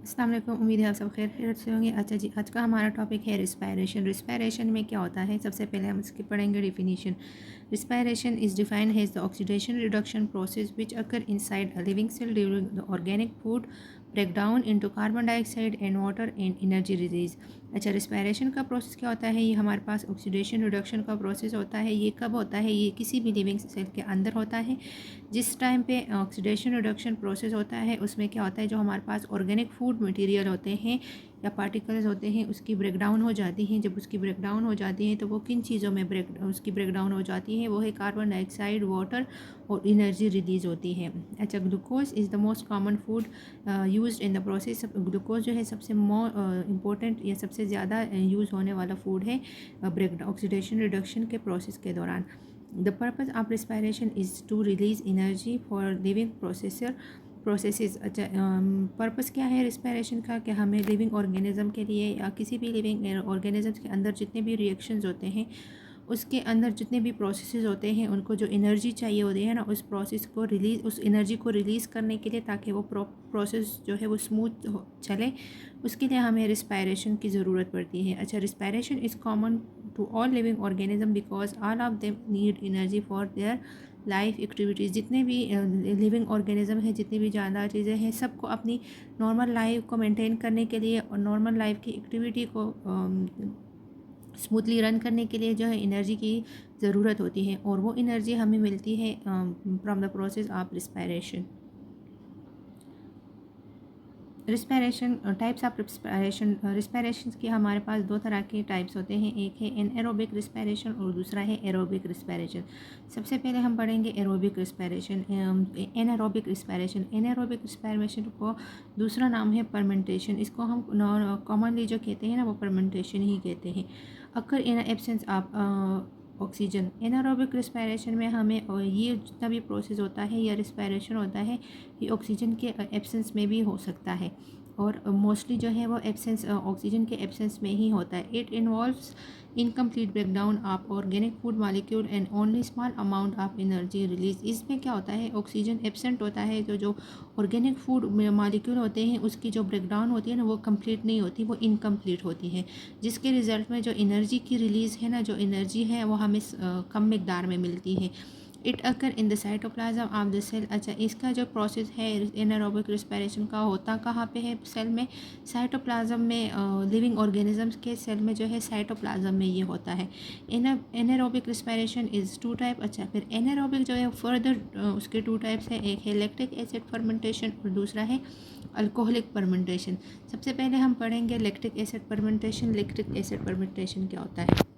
अस्सलाम वालेकुम। उम्मीद है आप सब खैरियत से होंगे। अच्छा जी, आज का हमारा टॉपिक है रिस्पायरेशन। रिस्पायरेशन में क्या होता है, सबसे पहले हम इसकी पढ़ेंगे definition. Respiration is defined as the oxidation reduction process which occur inside a living cell during the organic food break down into carbon dioxide and water and energy release. अच्छा, रिस्पायरेशन का प्रोसेस क्या होता है, ये हमारे पास oxidation reduction का process होता है। ये कब होता है, ये किसी भी लिविंग सेल के अंदर होता है। जिस टाइम पे ऑक्सीडेशन रिडक्शन प्रोसेस होता है उसमें क्या होता है, जो हमारे पास ऑर्गेनिक फूड मटेरियल होते हैं या पार्टिकल्स होते हैं उसकी ब्रेकडाउन हो जाती हैं। जब उसकी ब्रेकडाउन हो जाती है तो वो किन चीज़ों में उसकी ब्रेकडाउन हो जाती है, वो है कार्बन डाइऑक्साइड, वाटर और एनर्जी रिलीज़ होती है। अच्छा, glucose is the most common food used in the process. Glucose जो है सबसे इम्पोर्टेंट या सबसे ज़्यादा यूज़ होने वाला फूड है ब्रेक ऑक्सीडेशन रिडक्शन के प्रोसेस के दौरान। The purpose of respiration is to release energy for living processes. अच्छा, पर्पस क्या है रिस्पायरेशन का, कि हमें लिविंग ऑर्गेनिज्म के लिए या किसी भी लिविंग ऑर्गेनिज्म के अंदर जितने भी रिएक्शंस होते हैं, उसके अंदर जितने भी प्रोसेसेस होते हैं, उनको जो एनर्जी चाहिए होती है ना, उस प्रोसेस को रिलीज़, उस एनर्जी को रिलीज़ करने के लिए, ताकि वो प्रोसेस जो है वो स्मूथ चले, उसके लिए हमें रिस्पायरेशन की ज़रूरत पड़ती है। अच्छा, respiration is common to all living organism because all of them need energy for their life activities. जितने भी लिविंग ऑर्गेनिज्म हैं, जितनी भी ज़्यादा चीज़ें हैं, सबको अपनी नॉर्मल लाइफ को मेंटेन करने के लिए और नॉर्मल लाइफ की एक्टिविटी को स्मूथली रन करने के लिए जो है एनर्जी की ज़रूरत होती है, और वो एनर्जी हमें मिलती है from the process of respiration. Respiration types of respiration के हमारे पास दो तरह के टाइप्स होते हैं, एक है एनएरोबिक रिस्पायरेशन और दूसरा है एरोबिक रिस्पायरेशन। सबसे पहले हम पढ़ेंगे aerobic respiration. Anaerobic respiration, anaerobic respiration को दूसरा नाम है परमेंटेशन। इसको हम कॉमनली जो कहते हैं ना, वो परमेंटेशन ही कहते हैं। Occur in absence of oxygen. Anaerobic respiration में हमें ये जितना भी प्रोसेस होता है या रिस्पायरेशन होता है, ये ऑक्सीजन के एब्सेंस में भी हो सकता है, और मोस्टली जो है वो एब्सेंस ऑक्सीजन के एब्सेंस में ही होता है। It involves incomplete breakdown of organic food molecule and only small amount of energy release. इसमें क्या होता है, ऑक्सीजन एब्सेंट होता है, तो जो ऑर्गेनिक फूड मॉलिक्यूल होते हैं उसकी जो ब्रेकडाउन होती है ना, वो कंप्लीट नहीं होती, वो इनकम्प्लीट होती है, जिसके रिजल्ट में जो एनर्जी की रिलीज़ है ना, जो एनर्जी है वो हमें कम मकदार में मिलती है। It occur in the cytoplasm of the cell. अच्छा, इसका जो प्रोसेस है एनारोबिक रिस्पायरेशन का, होता कहाँ पे है, सेल में, साइटोप्लाज्म में। लिविंग ऑर्गेनिजम्स के सेल में जो है साइटोप्लाज्म में ये होता है। Anaerobic respiration is two type. अच्छा, फिर एनारोबिक जो है फर्दर उसके टू टाइप्स हैं, एक है लैक्टिक एसिड फर्मेंटेशन और दूसरा है अल्कोहलिक फर्मेंटेशन। सबसे पहले हम पढ़ेंगे lactic acid fermentation. Lactic acid fermentation क्या होता है?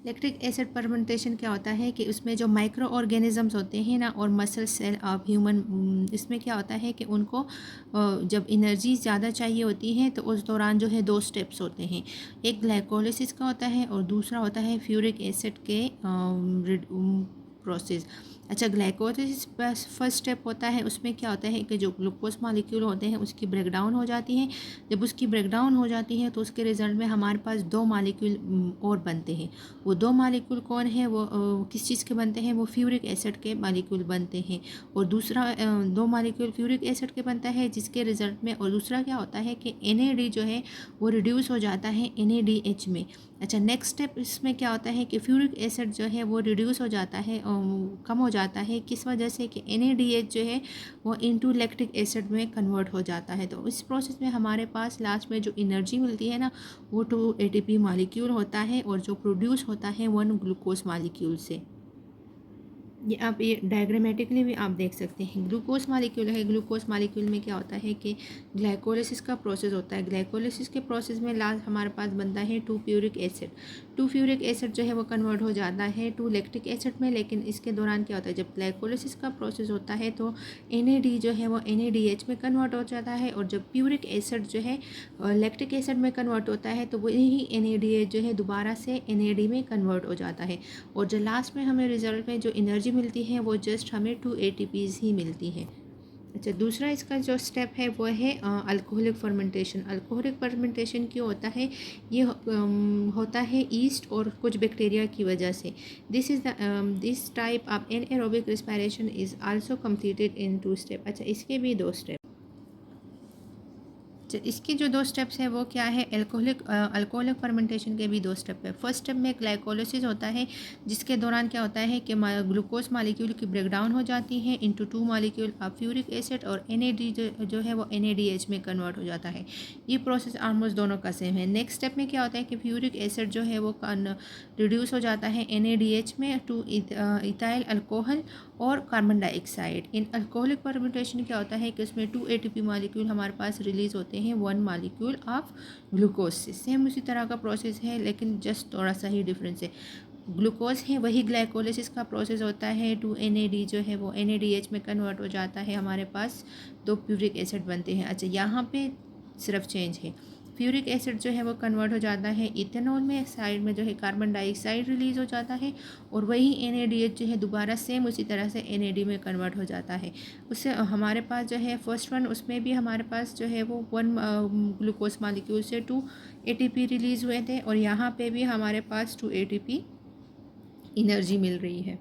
लैक्टिक एसिड फर्मेंटेशन क्या होता है कि उसमें जो माइक्रो ऑर्गेनिजम्स होते हैं ना, और मसल सेल ऑफ ह्यूमन, इसमें क्या होता है कि उनको जब एनर्जी ज़्यादा चाहिए होती है तो उस दौरान जो है दो स्टेप्स होते हैं, एक ग्लाइकोलिसिस का होता है और दूसरा होता है फ्यूरिक एसिड के प्रोसेस। अच्छा, ग्लाइकोलिसिस फर्स्ट स्टेप होता है, उसमें क्या होता है कि जो ग्लूकोज मॉलिक्यूल होते हैं उसकी ब्रेकडाउन हो जाती है। जब उसकी ब्रेकडाउन हो जाती है तो उसके रिजल्ट में हमारे पास दो मॉलिक्यूल और बनते हैं। वो दो मॉलिक्यूल कौन है, वो किस चीज़ के बनते हैं, वो फ्यूरिक एसिड के मॉलिक्यूल बनते हैं। और दूसरा दो मॉलिक्यूल फ्यूरिक एसिड के बनता है, जिसके रिजल्ट में, और दूसरा क्या होता है कि NAD जो है वो रिड्यूस हो जाता है NADH में। अच्छा, नेक्स्ट स्टेप इसमें क्या होता है कि फ्यूरिक एसिड जो है वो रिड्यूस हो जाता है, कम हो जाता है, किस वजह से कि NADH जो है वो इनटू लैक्टिक एसिड में कन्वर्ट हो जाता है। तो इस प्रोसेस में हमारे पास लास्ट में जो एनर्जी मिलती है ना, वो 2 ATP मॉलिक्यूल होता है, और जो प्रोड्यूस होता है 1 ग्लूकोज मॉलिक्यूल से। ये आप ये डायग्रामेटिकली भी आप देख सकते हैं। ग्लूकोज मालिक्यूल है, ग्लूकोज मालिक्यूल में क्या होता है कि ग्लाइकोलिसिस का प्रोसेस होता है। ग्लाइकोलिसिस के प्रोसेस में लास्ट हमारे पास बनता है 2 फ्यूरिक एसिड। 2 फ्यूरिक एसिड जो है वो कन्वर्ट हो जाता है 2 लैक्टिक एसिड में, लेकिन इसके दौरान क्या होता है, जब ग्लाइकोलिसिस का प्रोसेस होता है तो NAD जो है वो NADH में कन्वर्ट हो जाता है, और जब प्यूरिक एसिड जो है लैक्टिक एसिड में कन्वर्ट होता है तो वही NADH जो है दोबारा से NAD में कन्वर्ट हो जाता है, और जो लास्ट में हमें रिजल्ट में जो एनर्जी मिलती है वो जस्ट हमें 2 ATPs ही मिलती है। अच्छा, दूसरा इसका जो स्टेप है वो है अल्कोहलिक फर्मेंटेशन। अल्कोहलिक फर्मेंटेशन क्यों होता है, ये होता है ईस्ट और कुछ बैक्टीरिया की वजह से। This type of anaerobic respiration is also completed in 2 step. अच्छा, इसके भी 2 स्टेप। अच्छा, इसके जो 2 स्टेप्स है वो क्या है, अल्कोहलिक फर्मेंटेशन के भी 2 स्टेप है। फर्स्ट स्टेप में ग्लाइकोलिसिस होता है, जिसके दौरान क्या होता है कि ग्लूकोज मालिक्यूल की ब्रेकडाउन हो जाती है into 2 molecule of pyruvic acid, और NAD जो है वो NADH में कन्वर्ट हो जाता है। ये प्रोसेस ऑलमोस्ट दोनों का सेम है। नेक्स्ट स्टेप में क्या होता है कि फ्यूरिक एसिड जो है वो रिड्यूस हो जाता है NADH में टू इथाइल अल्कोहल और कार्बन डाइऑक्साइड। इन अल्कोहलिक फर्मेंटेशन क्या होता है कि उसमें 2 ATP मालिक्यूल हमारे पास रिलीज़ होते हैं 1 मालिक्यूल ऑफ ग्लूकोज से। सेम उसी तरह का प्रोसेस है, लेकिन जस्ट थोड़ा सा ही डिफरेंस है। ग्लूकोज है वही ग्लाइकोलिसिस का प्रोसेस होता है, 2 NAD जो है वो NADH में कन्वर्ट हो जाता है, हमारे पास 2 प्यूरिक एसिड बनते हैं। अच्छा, यहाँ पे सिर्फ चेंज है, फ्यूरिक एसिड जो है वो कन्वर्ट हो जाता है इथेनॉल में, साइड में जो है कार्बन डाइऑक्साइड रिलीज़ हो जाता है, और वही NADH जो है दोबारा सेम उसी तरह से NAD में कन्वर्ट हो जाता है। उससे हमारे पास जो है फर्स्ट वन, उसमें भी हमारे पास जो है वो 1 ग्लूकोज मालिक्यूल से 2 ATP रिलीज़ हुए थे, और यहाँ पे भी हमारे पास 2 ATP एनर्जी मिल रही है।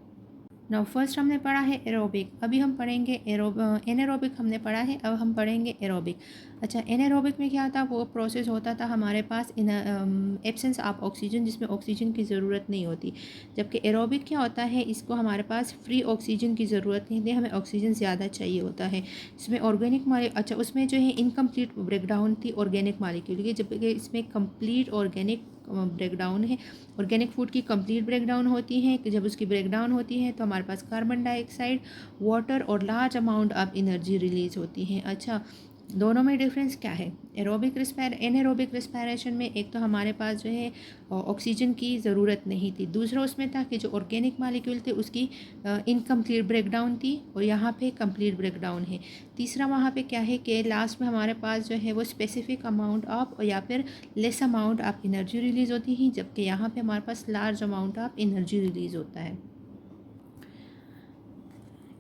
नाउ फर्स्ट हमने पढ़ा है एरोबिक, अभी हम पढ़ेंगे एनारोबिक हमने पढ़ा है, अब हम पढ़ेंगे एरोबिक। अच्छा, एनारोबिक में क्या था, वो प्रोसेस होता था हमारे पास इन एब्सेंस ऑफ ऑक्सीजन, जिसमें ऑक्सीजन की ज़रूरत नहीं होती। जबकि एरोबिक क्या होता है, इसको हमारे पास फ्री ऑक्सीजन की ज़रूरत नहीं होती, हमें ऑक्सीजन ज़्यादा चाहिए होता है। इसमें अच्छा, उसमें जो है इनकम्प्लीट ब्रेकडाउन थी ऑर्गेनिक मालिक्यूल की, जबकि इसमें कंप्लीट ऑर्गेनिक ब्रेकडाउन है। ऑर्गेनिक फूड की कंप्लीट ब्रेकडाउन होती है, कि जब उसकी ब्रेकडाउन होती है तो हमारे पास कार्बन डाइऑक्साइड, वाटर और large amount of energy release होती है। अच्छा, दोनों में डिफरेंस क्या है, एनारोबिक रिस्पायरेशन में एक तो हमारे पास जो है ऑक्सीजन की ज़रूरत नहीं थी, दूसरा उसमें था कि जो ऑर्गेनिक मालिक्यूल थे उसकी इनकम्प्लीट ब्रेकडाउन थी, और यहाँ पे कंप्लीट ब्रेकडाउन है। तीसरा वहाँ पे क्या है कि लास्ट में हमारे पास जो है वो स्पेसिफिक अमाउंट ऑफ या फिर less amount of energy release होती है, जबकि यहाँ पे हमारे पास large amount of energy release होता है।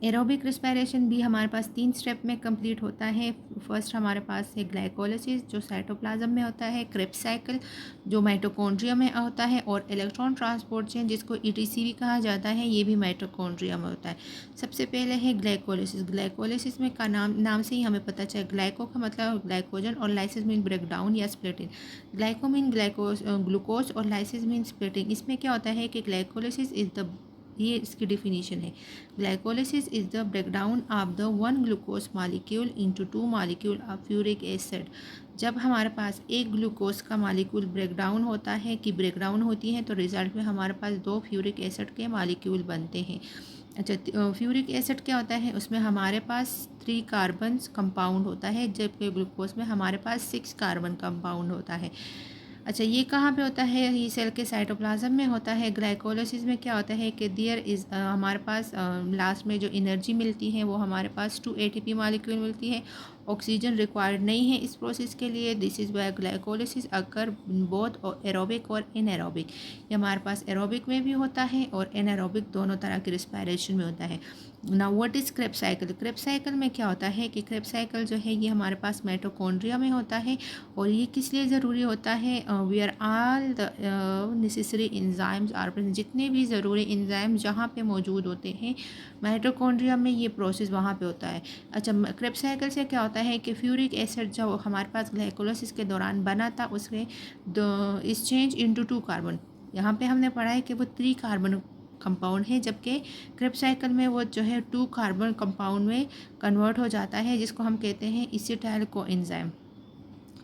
एरोबिक रिस्पायरेशन भी हमारे पास 3 स्टेप में कंप्लीट होता है। फर्स्ट हमारे पास है ग्लाइकोलिसिस जो साइटोप्लाज्म में होता है, क्रेब्स साइकिल जो माइटोकॉन्ड्रिया में होता है, और इलेक्ट्रॉन ट्रांसपोर्ट चेन जिसको ETC भी कहा जाता है, ये भी माइटोकॉन्ड्रिया में होता है। सबसे पहले है ग्लाइकोलिसिस। ग्लाइकोलिसिस में का नाम से ही हमें पता चला, ग्लाइको का मतलब ग्लाइकोजन और लाइसिस मीन ब्रेकडाउन या स्प्लिटिंग। ग्लाइको मीन ग्लूकोज और लाइसिस मीन स्प्लिटिंग। इसमें क्या होता है कि ग्लाइकोलिसिस इज द, ये इसकी डिफिनीशन है, glycolysis is the breakdown of the 1 glucose molecule into 2 molecule of pyruvic acid. जब हमारे पास एक ग्लूकोज का मालिक्यूल ब्रेकडाउन होता है कि ब्रेकडाउन होती है, तो रिजल्ट में हमारे पास 2 फ्यूरिक एसिड के मालिक्यूल बनते हैं। अच्छा, फ्यूरिक एसिड क्या होता है, उसमें हमारे पास 3 कार्बन कंपाउंड होता है, जबकि ग्लूकोज में हमारे पास 6 कार्बन कंपाउंड होता है। अच्छा, ये कहाँ पे होता है, ये सेल के साइटोप्लाज्म में होता है। ग्लाइकोलिसिस में क्या होता है कि देयर इज़ हमारे पास लास्ट में जो एनर्जी मिलती है वो हमारे पास 2 ATP मालिक्यूल मिलती है। ऑक्सीजन रिक्वायर्ड नहीं है इस प्रोसेस के लिए। This is why glycolysis occur both aerobic और एनारोबिक। ये हमारे पास एरोबिक में भी होता है और एनारोबिक, दोनों तरह के रिस्पायरेशन में होता है। Now what is Krebs cycle. Krebs cycle में क्या होता है कि क्रेब्स साइकिल जो है ये हमारे पास माइटोकॉन्ड्रिया में होता है, और ये किस लिए ज़रूरी होता है, where all the necessary enzymes are present. जितने भी ज़रूरी एंजाइम जहाँ पे मौजूद होते हैं माइटोकॉन्ड्रिया में, ये प्रोसेस वहाँ पे होता है। अच्छा, क्रेब्स साइकिल से क्या होता है कि फ्यूरिक एसिड जो हमारे पास ग्लाइकोलिसिस के दौरान बना था, उसके इस चेंज इनटू 2 कार्बन, यहाँ पे हमने पढ़ा है कि वो 3 कार्बन कंपाउंड है, जबकि क्रेब्स साइकिल में वो जो है 2 कार्बन कंपाउंड में कन्वर्ट हो जाता है, जिसको हम कहते हैं एसिटाइल कोएंजाइम।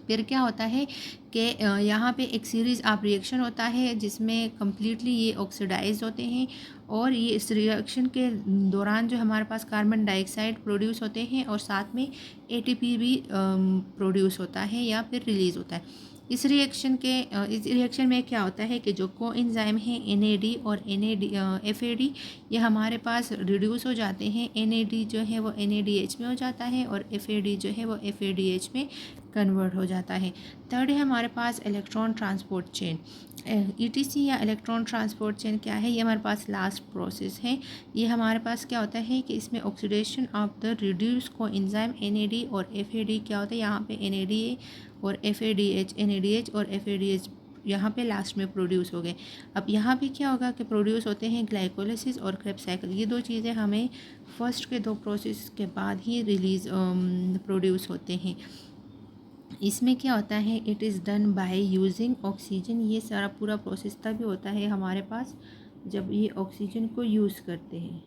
फिर क्या होता है कि यहाँ पे एक सीरीज़ ऑफ रिएक्शन होता है जिसमें कम्प्लीटली ये ऑक्सीडाइज होते हैं, और ये इस रिएक्शन के दौरान जो हमारे पास कार्बन डाइऑक्साइड प्रोड्यूस होते हैं, और साथ में ATP भी प्रोड्यूस होता है या फिर रिलीज़ होता है। इस रिएक्शन में क्या होता है कि जो कोएंजाइम है NAD और FAD, ये हमारे पास रिड्यूस हो जाते हैं। NAD जो है वो NADH में हो जाता है, और FAD जो है वो FADH में कन्वर्ट हो जाता है। थर्ड है हमारे पास इलेक्ट्रॉन ट्रांसपोर्ट चेन। ETC या इलेक्ट्रॉन ट्रांसपोर्ट चेन क्या है, ये हमारे पास लास्ट प्रोसेस है। ये हमारे पास क्या होता है कि इसमें oxidation of the reduce coenzyme NAD और FAD क्या होता है, यहाँ पे NAD और NADH और FADH यहाँ पे लास्ट में प्रोड्यूस हो गए। अब यहाँ पे क्या होगा कि प्रोड्यूस होते हैं ग्लाइकोलिसिस और क्रेब्स साइकिल। ये 2 चीज़ें हमें फर्स्ट के 2 प्रोसेस के बाद ही प्रोड्यूस होते हैं। इसमें क्या होता है, it is done by using oxygen. ये सारा पूरा प्रोसेस तभी होता है हमारे पास जब ये ऑक्सीजन को यूज़ करते हैं।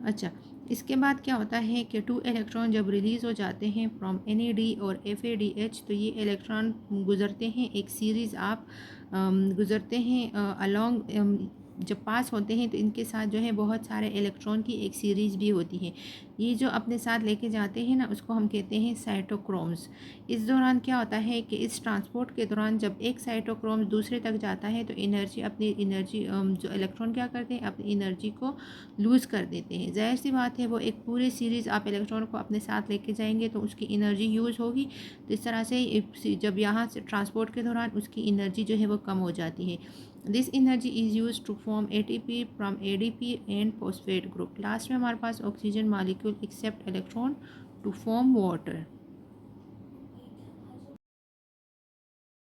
अच्छा, इसके बाद क्या होता है कि 2 इलेक्ट्रॉन जब रिलीज़ हो जाते हैं फ्रॉम NAD और FADH, तो ये इलेक्ट्रॉन गुज़रते हैं एक सीरीज़ आप गुज़रते हैं अलॉन्ग, जब पास होते हैं तो इनके साथ जो है बहुत सारे इलेक्ट्रॉन की एक सीरीज़ भी होती है। ये जो अपने साथ लेके जाते हैं ना, उसको हम कहते हैं साइटोक्रोम्स। इस दौरान क्या होता है कि इस ट्रांसपोर्ट के दौरान जब एक साइटोक्रोम दूसरे तक जाता है तो अपनी एनर्जी जो इलेक्ट्रॉन क्या करते हैं, अपनी एनर्जी को लूज़ कर देते हैं। ज़ाहिर सी बात है, वो एक पूरी सीरीज़ आप इलेक्ट्रॉन को अपने साथ लेके जाएंगे तो उसकी एनर्जी यूज़ होगी। तो इस तरह से जब यहाँ से ट्रांसपोर्ट के दौरान उसकी एनर्जी जो है वो कम हो जाती है। This energy is use to form ATP from ADP and phosphate group. Last में हमारे पास oxygen molecule accept electron to form water.